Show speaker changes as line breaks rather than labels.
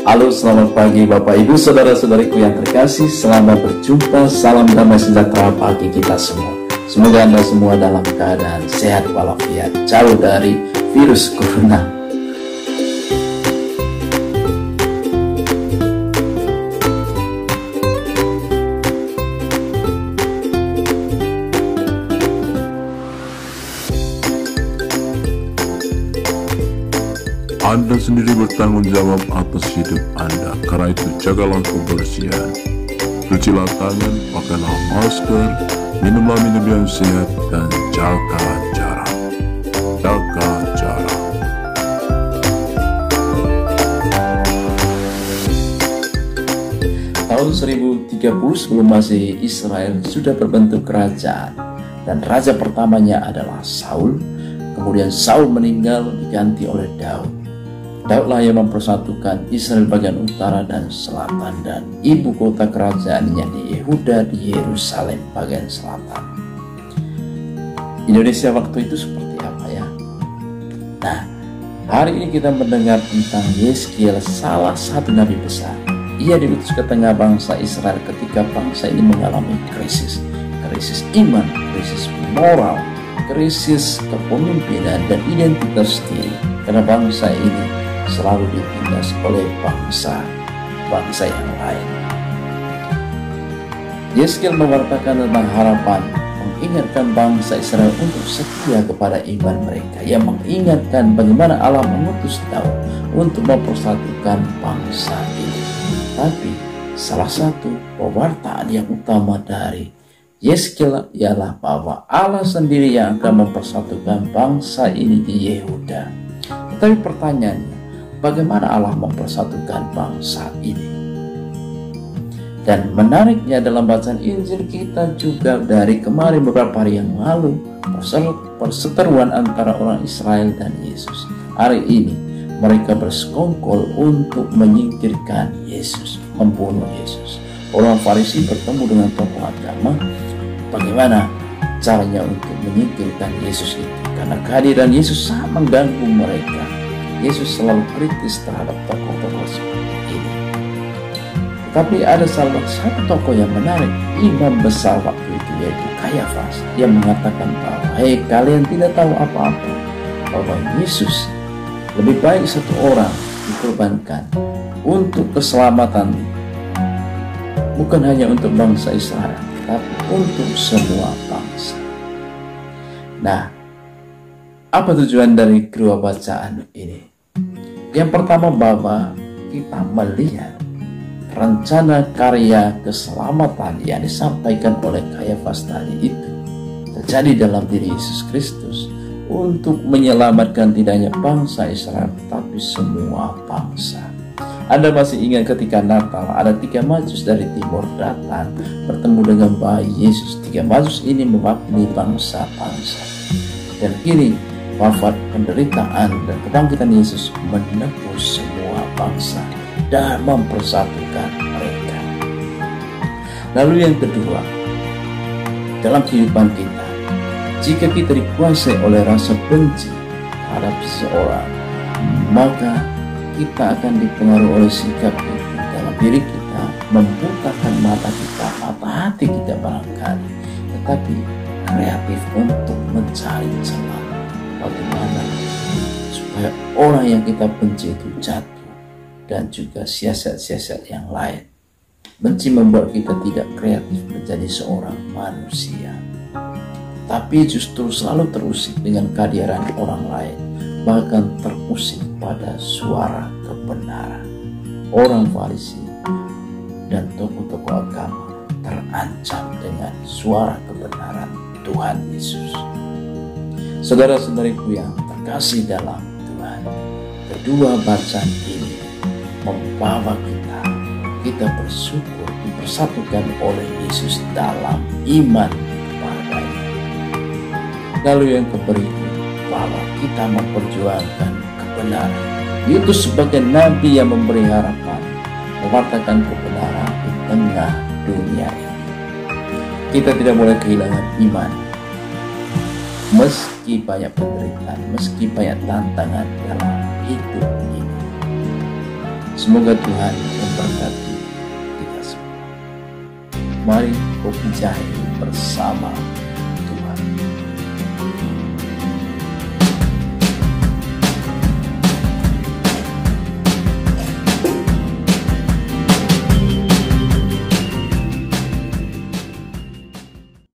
Halo, selamat pagi Bapak Ibu Saudara-saudariku yang terkasih. Selamat berjumpa, salam damai sejahtera bagi kita semua. Semoga Anda semua dalam keadaan sehat walafiat, jauh dari virus corona.
Anda sendiri bertanggung jawab atas hidup Anda. Karena itu jagalah kebersihan. Cucilah tangan, pakailah masker, minumlah minum yang sehat, dan jaga jarak. Jaga jarak.
Tahun 1030 sebelum Masehi, Israel sudah berbentuk kerajaan, dan raja pertamanya adalah Saul. Kemudian Saul meninggal diganti oleh Daud. Daudlah yang mempersatukan Israel bagian utara dan selatan, dan ibu kota kerajaannya di Yehuda, di Yerusalem bagian selatan. Indonesia waktu itu seperti apa ya? Nah, hari ini kita mendengar tentang Yeskiel, salah satu nabi besar. Ia diutus ke tengah bangsa Israel ketika bangsa ini mengalami krisis iman, krisis moral, krisis kepemimpinan dan identitas diri, karena bangsa ini selalu ditindas oleh bangsa yang lain. Yeskiel mewartakan tentang harapan, mengingatkan bangsa Israel untuk setia kepada iman mereka, yang mengingatkan bagaimana Allah mengutus Daud untuk mempersatukan bangsa ini. Tapi salah satu pewartaan yang utama dari Yeskiel ialah bahwa Allah sendiri yang akan mempersatukan bangsa ini di Yehuda. Tetapi pertanyaannya, bagaimana Allah mempersatukan bangsa ini? Dan menariknya dalam bacaan Injil kita juga dari kemarin beberapa hari yang lalu, perseteruan antara orang Israel dan Yesus. Hari ini mereka bersekongkol untuk menyingkirkan Yesus, membunuh Yesus. Orang Farisi bertemu dengan tokoh agama, bagaimana caranya untuk menyingkirkan Yesus itu, karena kehadiran Yesus sangat mengganggu mereka. Yesus selalu kritis terhadap tokoh-tokoh seperti ini. Tetapi ada salah satu tokoh yang menarik, imam besar waktu itu, yaitu Kayafas, yang mengatakan bahwa hei, kalian tidak tahu apa-apa, bahwa Yesus lebih baik satu orang dikorbankan untuk keselamatan, bukan hanya untuk bangsa Israel, tapi untuk semua bangsa. Nah, apa tujuan dari kedua bacaan ini? Yang pertama, bahwa kita melihat rencana karya keselamatan yang disampaikan oleh Kayafas tadi itu terjadi dalam diri Yesus Kristus untuk menyelamatkan tidak hanya bangsa Israel, tetapi semua bangsa. Anda masih ingat ketika Natal, ada 3 majus dari timur datang bertemu dengan bayi Yesus. 3 majus ini mewakili bangsa-bangsa. Dan kini wafat, penderitaan, dan kebangkitan Yesus menebus semua bangsa dan mempersatukan mereka. Lalu yang kedua, dalam kehidupan kita, jika kita dikuasai oleh rasa benci terhadap seseorang, maka kita akan dipengaruhi oleh sikap itu dalam diri kita, membutakan mata kita, mata hati kita barangkali, tetapi kreatif untuk mencari celah. Bagaimana supaya orang yang kita benci itu jatuh, dan juga siasat-siasat yang lain. Benci membuat kita tidak kreatif menjadi seorang manusia, tapi justru selalu terusik dengan kehadiran orang lain, bahkan terusik pada suara kebenaran. Orang Farisi dan tokoh-tokoh agama terancam dengan suara kebenaran Tuhan Yesus. Saudara-saudariku yang terkasih dalam Tuhan, kedua bacaan ini membawa kita bersyukur dipersatukan oleh Yesus dalam iman kepadanya. Lalu yang berikut, bahwa kita memperjuangkan kebenaran. Diutus sebagai nabi yang memberi harapan, mewartakan kebenaran di tengah dunia ini. Kita tidak boleh kehilangan iman, meski banyak penderitaan, meski banyak tantangan dalam hidup ini. Semoga Tuhan memberkati kita semua. Mari kopi jahe bersama